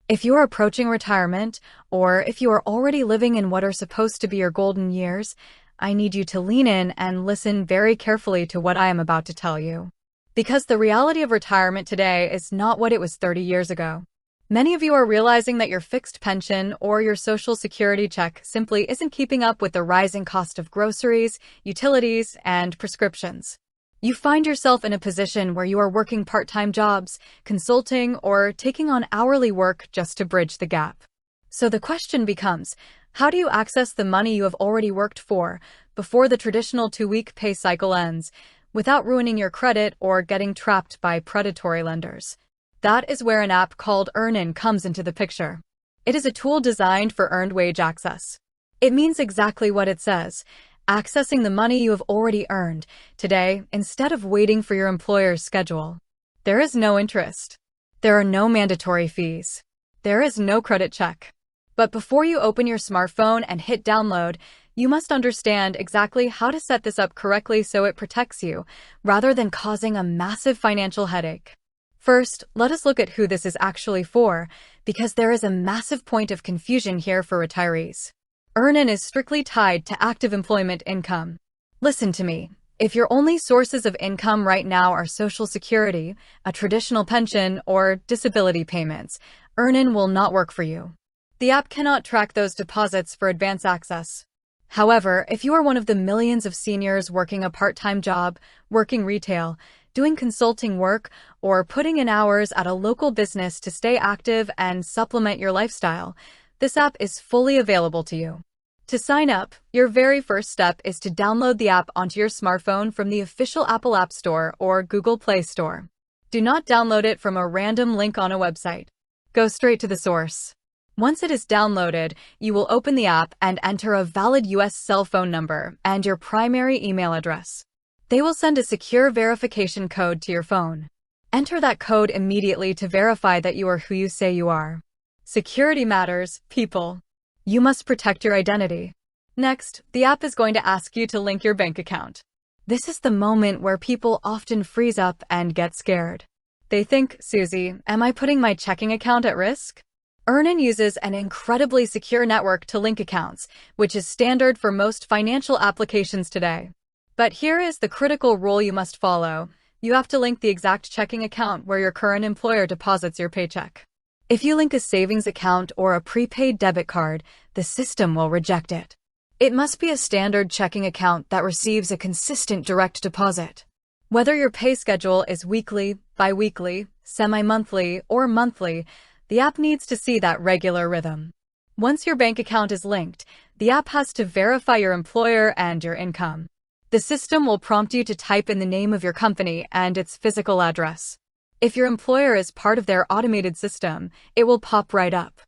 If you are approaching retirement, or if you are already living in what are supposed to be your golden years, I need you to lean in and listen very carefully to what I am about to tell you. Because the reality of retirement today is not what it was 30 years ago. Many of you are realizing that your fixed pension or your Social Security check simply isn't keeping up with the rising cost of groceries, utilities, and prescriptions. You find yourself in a position where you are working part-time jobs, consulting, or taking on hourly work just to bridge the gap. So the question becomes, how do you access the money you have already worked for before the traditional 2-week pay cycle ends, without ruining your credit or getting trapped by predatory lenders? That is where an app called EarnIn comes into the picture. It is a tool designed for earned wage access. It means exactly what it says, accessing the money you have already earned today instead of waiting for your employer's schedule. There is no interest. There are no mandatory fees. There is no credit check. But before you open your smartphone and hit download, you must understand exactly how to set this up correctly so it protects you, rather than causing a massive financial headache. First, let us look at who this is actually for, because there is a massive point of confusion here for retirees. EarnIn is strictly tied to active employment income. Listen to me. If your only sources of income right now are Social Security, a traditional pension, or disability payments, EarnIn will not work for you. The app cannot track those deposits for advance access. However, if you are one of the millions of seniors working a part-time job, working retail, doing consulting work, or putting in hours at a local business to stay active and supplement your lifestyle, this app is fully available to you. To sign up, your very first step is to download the app onto your smartphone from the official Apple App Store or Google Play Store. Do not download it from a random link on a website. Go straight to the source. Once it is downloaded, you will open the app and enter a valid US cell phone number and your primary email address. They will send a secure verification code to your phone. Enter that code immediately to verify that you are who you say you are. Security matters, people. You must protect your identity. Next, the app is going to ask you to link your bank account. This is the moment where people often freeze up and get scared. They think, Susie, am I putting my checking account at risk? EarnIn uses an incredibly secure network to link accounts, which is standard for most financial applications today. But here is the critical rule you must follow. You have to link the exact checking account where your current employer deposits your paycheck. If you link a savings account or a prepaid debit card, the system will reject it. It must be a standard checking account that receives a consistent direct deposit. Whether your pay schedule is weekly, bi-weekly, semi-monthly, or monthly, the app needs to see that regular rhythm. Once your bank account is linked, the app has to verify your employer and your income. The system will prompt you to type in the name of your company and its physical address. If your employer is part of their automated system, it will pop right up.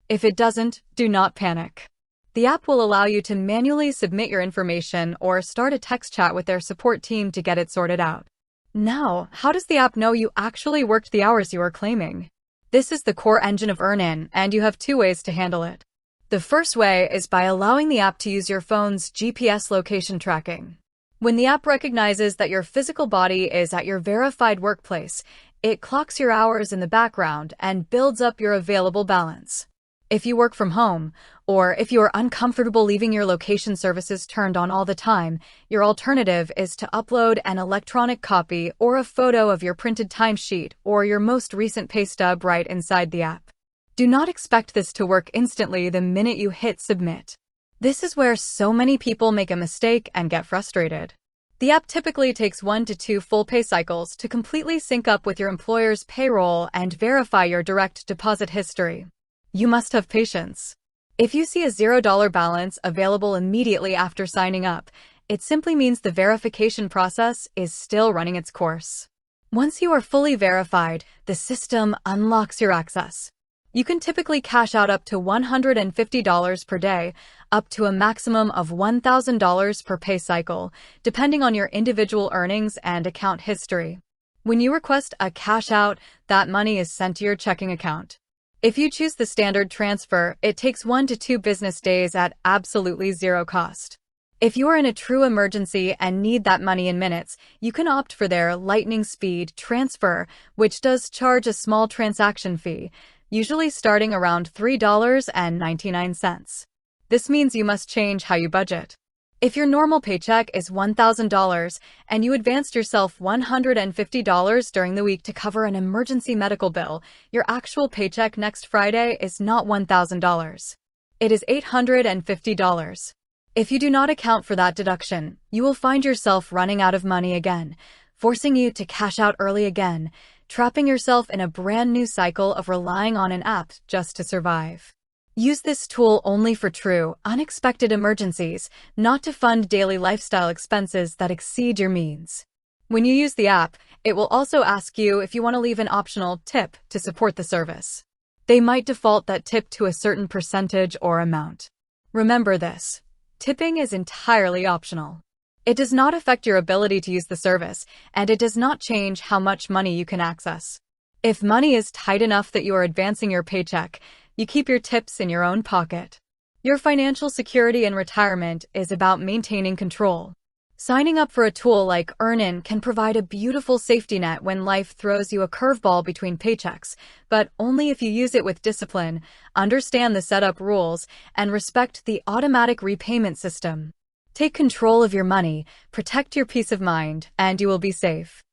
If it doesn't, do not panic. The app will allow you to manually submit your information or start a text chat with their support team to get it sorted out. Now, how does the app know you actually worked the hours you are claiming? This is the core engine of EarnIn, and you have two ways to handle it. The first way is by allowing the app to use your phone's GPS location tracking. When the app recognizes that your physical body is at your verified workplace, it clocks your hours in the background and builds up your available balance. If you work from home, or if you are uncomfortable leaving your location services turned on all the time, your alternative is to upload an electronic copy or a photo of your printed timesheet or your most recent pay stub right inside the app. Do not expect this to work instantly the minute you hit submit. This is where so many people make a mistake and get frustrated. The app typically takes 1 to 2 full pay cycles to completely sync up with your employer's payroll and verify your direct deposit history. You must have patience. If you see a $0 balance available immediately after signing up, it simply means the verification process is still running its course. Once you are fully verified, the system unlocks your access. You can typically cash out up to $150 per day, up to a maximum of $1,000 per pay cycle, depending on your individual earnings and account history. When you request a cash out, that money is sent to your checking account. If you choose the standard transfer, it takes 1 to 2 business days at absolutely zero cost. If you are in a true emergency and need that money in minutes, you can opt for their lightning speed transfer, which does charge a small transaction fee. usually starting around $3.99. This means you must change how you budget. If your normal paycheck is $1,000 and you advanced yourself $150 during the week to cover an emergency medical bill, your actual paycheck next Friday is not $1,000. It is $850. If you do not account for that deduction, you will find yourself running out of money again, forcing you to cash out early again, trapping yourself in a brand new cycle of relying on an app just to survive. Use this tool only for true, unexpected emergencies, not to fund daily lifestyle expenses that exceed your means. When you use the app, it will also ask you if you want to leave an optional tip to support the service. They might default that tip to a certain percentage or amount. Remember this: tipping is entirely optional. It does not affect your ability to use the service, and it does not change how much money you can access. If money is tight enough that you are advancing your paycheck, you keep your tips in your own pocket. Your financial security in retirement is about maintaining control. Signing up for a tool like EarnIn can provide a beautiful safety net when life throws you a curveball between paychecks, but only if you use it with discipline, understand the setup rules, and respect the automatic repayment system. Take control of your money, protect your peace of mind, and you will be safe.